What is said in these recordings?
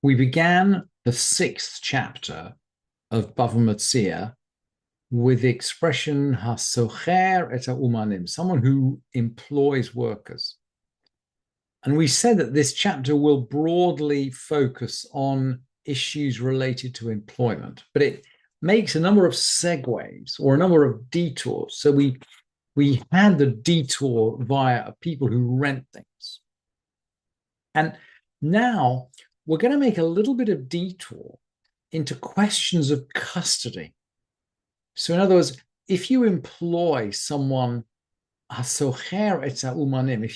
We began the 6th chapter of Bava Metzia with the expression hasocher et ha'umanim, someone who employs workers. And we said that this chapter will broadly focus on issues related to employment, but it makes a number of segues or a number of detours. So we had the detour via people who rent things. And now we're going to make a little bit of detour into questions of custody. So in other words, if you employ someone, if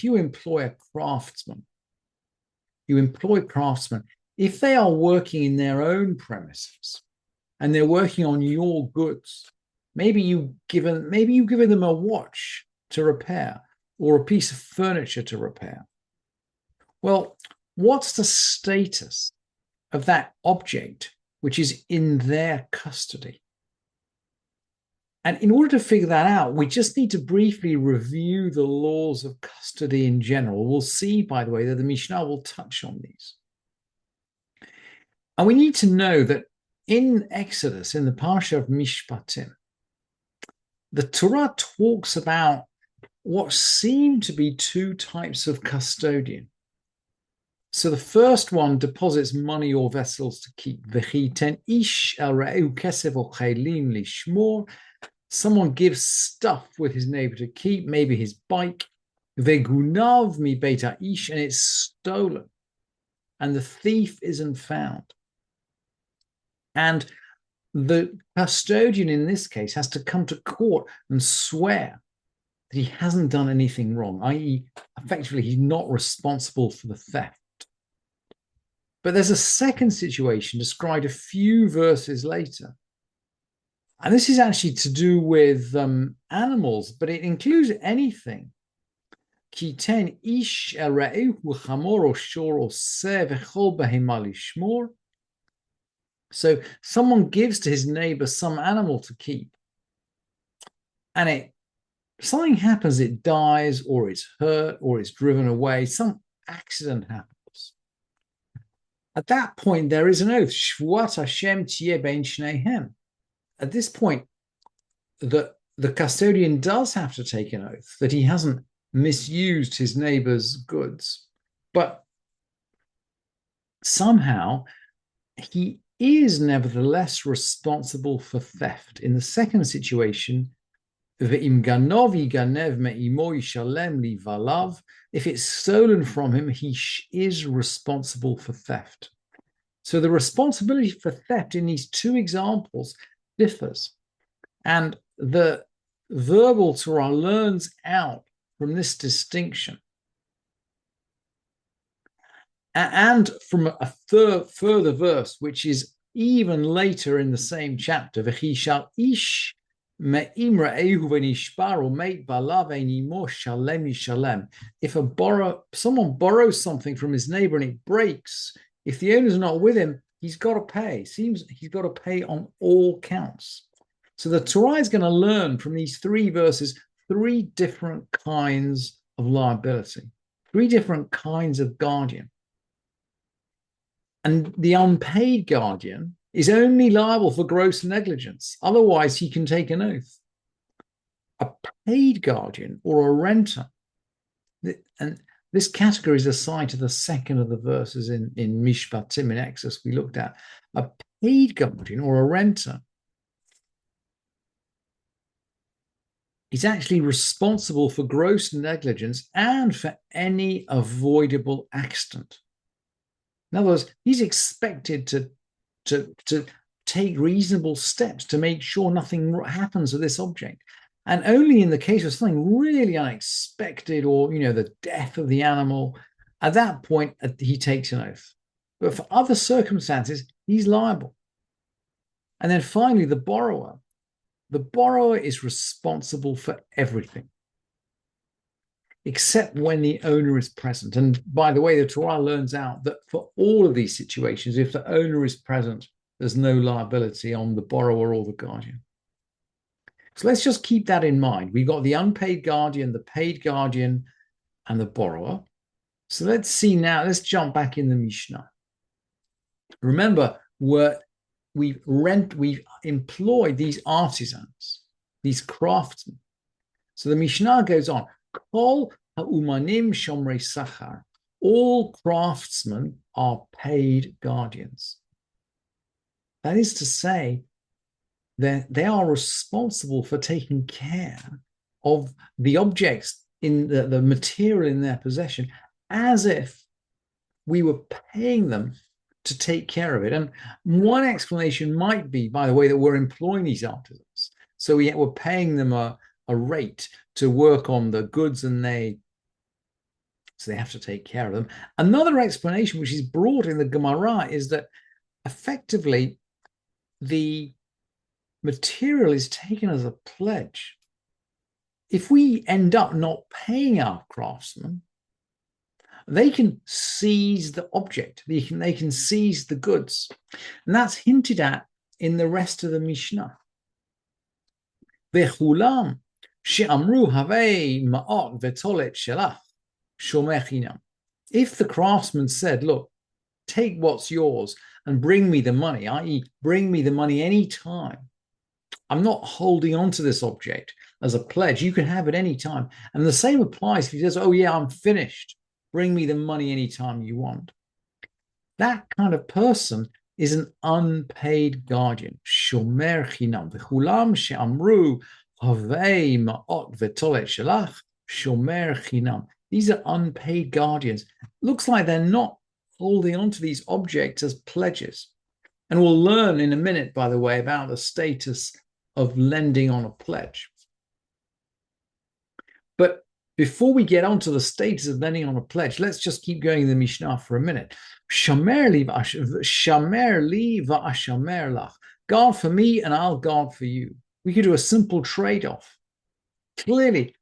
you employ a craftsman, if they are working in their own premises and they're working on your goods, maybe you've given them a watch to repair or a piece of furniture to repair. Well, what's the status of that object which is in their custody? And in order to figure that out, we just need to briefly review the laws of custody in general. We'll see, by the way, that the Mishnah will touch on these. And we need to know that in Exodus, in the Parsha of Mishpatim, the Torah talks about what seem to be two types of custodian. So the first one deposits money or vessels to keep. Someone gives stuff with his neighbor to keep, maybe his bike. Vegunav mi beit ha'ish, and it's stolen, and the thief isn't found. And the custodian in this case has to come to court and swear that he hasn't done anything wrong, i.e., effectively, he's not responsible for the theft. But there's a second situation described a few verses later. And this is actually to do with animals, but it includes anything. So someone gives to his neighbor some animal to keep, and something happens, it dies, or it's hurt, or it's driven away, some accident happens. At that point, there is an oath. Shvuat Hashem tiyeh bein shnehem. At this point, the custodian does have to take an oath that he hasn't misused his neighbor's goods. But somehow, he is nevertheless responsible for theft. In the second situation, if it's stolen from him, he is responsible for theft. So the responsibility for theft in these two examples differs. And the verbal Torah learns out from this distinction. And from a further verse, which is even later in the same chapter, if someone borrows something from his neighbor and it breaks, if the owner's not with him, he's got to pay. Seems he's got to pay on all counts. So the Torah is going to learn from these three verses three different kinds of liability, three different kinds of guardian. And the unpaid guardian is only liable for gross negligence. Otherwise, he can take an oath. A paid guardian or a renter, and this category is assigned to the second of the verses in Mishpatim in Exodus we looked at. A paid guardian or a renter is actually responsible for gross negligence and for any avoidable accident. In other words, he's expected to take reasonable steps to make sure nothing happens to this object. And only in the case of something really unexpected or, the death of the animal, at that point, he takes an oath. But for other circumstances, he's liable. And then finally, the borrower. The borrower is responsible for everything, except when the owner is present. And by the way, the Torah learns out that for all of these situations, if the owner is present, there's no liability on the borrower or the guardian. So let's just keep that in mind. We've got the unpaid guardian, the paid guardian, and the borrower. So let's see now, let's jump back in the Mishnah. Remember, we've employed these artisans, these craftsmen. So the Mishnah goes on, Kol ha'umanim shomrei sachar. All craftsmen are paid guardians. That is to say, that they are responsible for taking care of the objects in the material in their possession, as if we were paying them to take care of it. And one explanation might be, by the way, that we're employing these artisans. So we're paying them a rate to work on the goods, and so they have to take care of them. Another explanation, which is brought in the Gemara, is that effectively the material is taken as a pledge. If we end up not paying our craftsmen, they can seize the object. They can seize the goods. And that's hinted at in the rest of the Mishnah. Vechulam she'amru havei ma'ot vetolet shelach shomer chinam. If the craftsman said, look, take what's yours and bring me the money, i.e., bring me the money any time. I'm not holding on to this object as a pledge. You can have it any time. And the same applies if he says, oh, yeah, I'm finished. Bring me the money anytime you want. That kind of person is an unpaid guardian. Shomer chinam. V'chulam she'amru havei ma'ot v'tolet shelach shomer chinam. These are unpaid guardians. Looks like they're not holding on to these objects as pledges. And we'll learn in a minute, by the way, about the status of lending on a pledge. But before we get onto the status of lending on a pledge, let's just keep going in the Mishnah for a minute. Shamer li va'ashamer lach. Guard for me and I'll guard for you. We could do a simple trade-off. Clearly,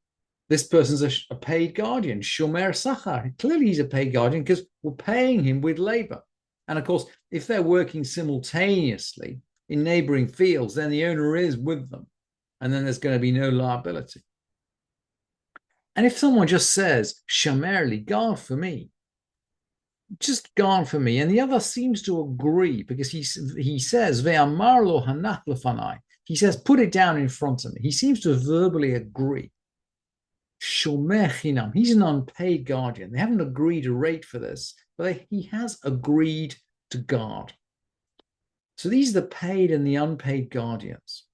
this person's a paid guardian. Shomer sachar. Clearly, he's a paid guardian because we're paying him with labor. And of course, if they're working simultaneously in neighboring fields, then the owner is with them. And then there's going to be no liability. And if someone just says, Shamerli, guard for me, just guard for me, and the other seems to agree because he says, Ve'amar lo hanach lefanai. He says, put it down in front of me. He seems to verbally agree. Shomer chinam. He's an unpaid guardian. They haven't agreed a rate for this, but he has agreed to guard. So these are the paid and the unpaid guardians.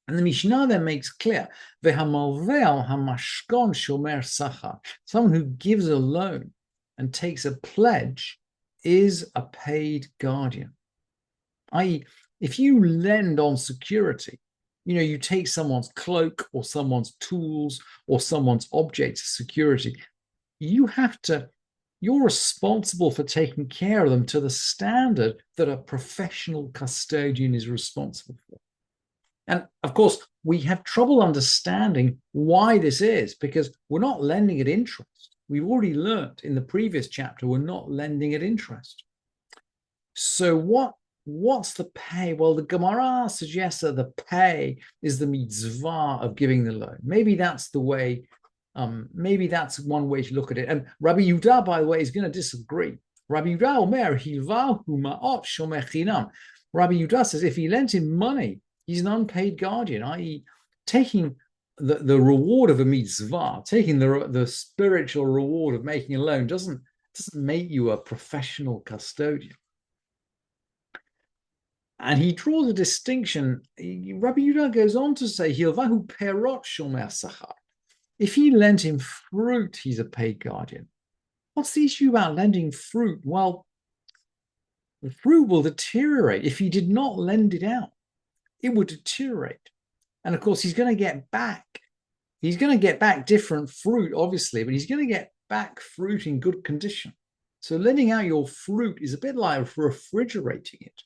And the Mishnah then makes clear, Ve'hamalvel hamashkon shomer sachar. Someone who gives a loan and takes a pledge is a paid guardian. I.e., if you lend on security, you take someone's cloak or someone's tools or someone's object as security, you're responsible for taking care of them to the standard that a professional custodian is responsible for. And of course, we have trouble understanding why this is, because we're not lending at interest. We've already learned in the previous chapter, we're not lending at interest. So what's the pay? Well, the Gemara suggests that the pay is the mitzvah of giving the loan. Maybe that's the way, maybe that's one way to look at it. And Rabbi Yehuda, by the way, is going to disagree. Rabbi Yehuda omer, hilvahu ma'ot shomer chinam. Rabbi Yehuda says if he lent him money, he's an unpaid guardian, i.e., taking the reward of a mitzvah, taking the spiritual reward of making a loan doesn't make you a professional custodian. And he draws a distinction. Rabbi Yehuda goes on to say, Hilvahu perot shomer sachar. If he lent him fruit, he's a paid guardian. What's the issue about lending fruit? Well, the fruit will deteriorate. If he did not lend it out, it would deteriorate. And of course, he's going to get back different fruit, obviously, but he's going to get back fruit in good condition. So lending out your fruit is a bit like refrigerating it.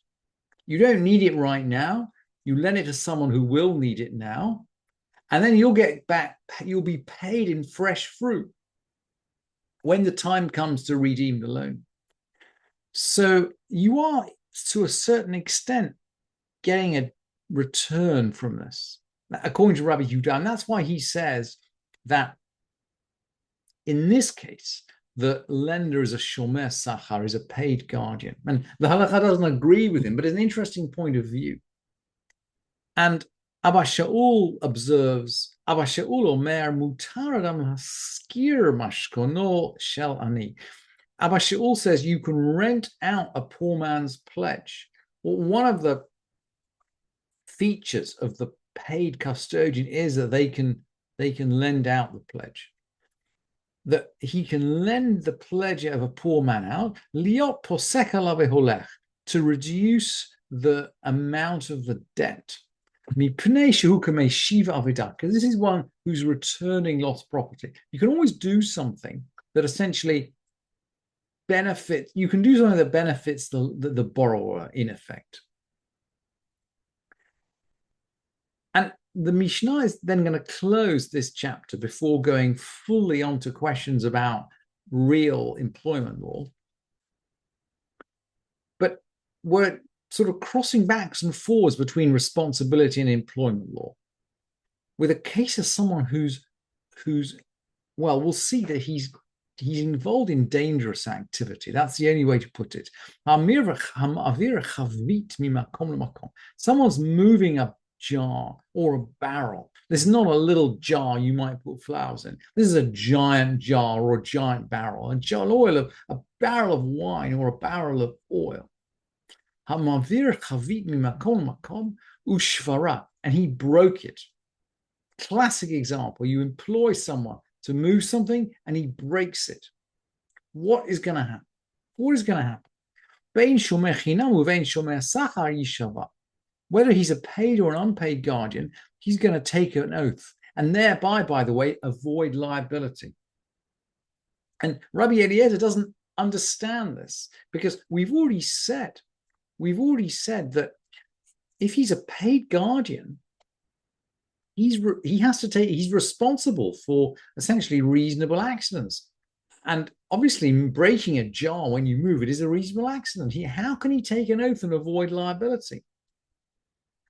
You don't need it right now. You lend it to someone who will need it now. And then you'll be paid in fresh fruit when the time comes to redeem the loan. So you are, to a certain extent, getting a return from this, according to Rabbi Yehuda. And that's why he says that in this case, the lender is a shomer sachar, is a paid guardian. And the halacha doesn't agree with him, but it's an interesting point of view. And Abba Shaul observes, Abba Shaul omer mutar adam haskir mashkono shel ani. Abba Shaul says you can rent out a poor man's pledge. Well, one of the features of the paid custodian is that they can lend out the pledge. That he can lend the pledge of a poor man out, liot posek alav holech, to reduce the amount of the debt. Because this is one who's returning lost property. You can always do something that essentially benefits. You can do something that benefits the borrower in effect. And the Mishnah is then going to close this chapter before going fully onto questions about real employment law. But we're sort of crossing backs and forwards between responsibility and employment law, with a case of someone who's well, we'll see that he's involved in dangerous activity. That's the only way to put it. Someone's moving a jar or a barrel. This is not a little jar you might put flowers in. This is a giant jar or a giant barrel, a barrel of wine or a barrel of oil. And he broke it. Classic example. You employ someone to move something and he breaks it. What is going to happen? What is going to happen? Whether he's a paid or an unpaid guardian, he's going to take an oath and thereby, by the way, avoid liability. And Rabbi Eliezer doesn't understand this because we've already said that if he's a paid guardian, he's responsible for essentially reasonable accidents. And obviously breaking a jar when you move it is a reasonable accident. How can he take an oath and avoid liability?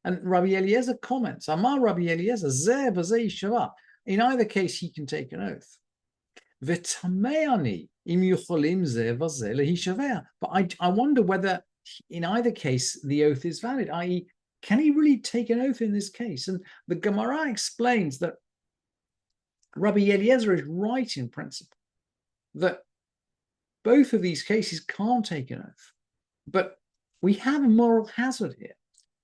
And Rabbi Eliezer comments, Amar Rabbi Eliezer, zeh v'zeh yishava. In either case, he can take an oath. V'tameani im yucholim zeh v'zeh lehishaveh. But I wonder whether in either case the oath is valid, i.e., can he really take an oath in this case? And the Gemara explains that Rabbi Eliezer is right in principle, that both of these cases can't take an oath. But we have a moral hazard here.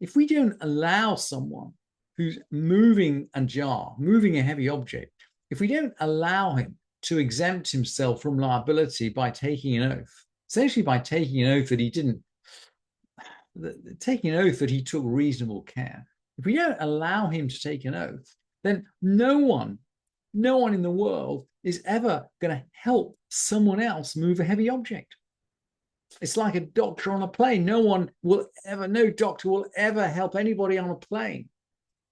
If we don't allow someone who's moving a jar, moving a heavy object, if we don't allow him to exempt himself from liability by taking an oath, essentially by taking an oath that he didn't, taking an oath that he took reasonable care, if we don't allow him to take an oath, then no one in the world is ever going to help someone else move a heavy object. It's like a doctor on a plane. No doctor will ever help anybody on a plane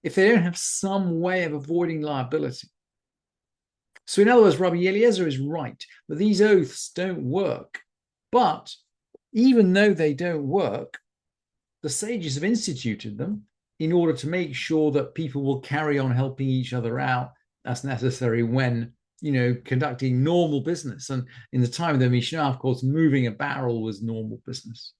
if they don't have some way of avoiding liability. So in other words, Rabbi Eliezer is right that these oaths don't work. But even though they don't work, the sages have instituted them in order to make sure that people will carry on helping each other out as necessary when, conducting normal business. And in the time of the Mishnah, of course, moving a barrel was normal business.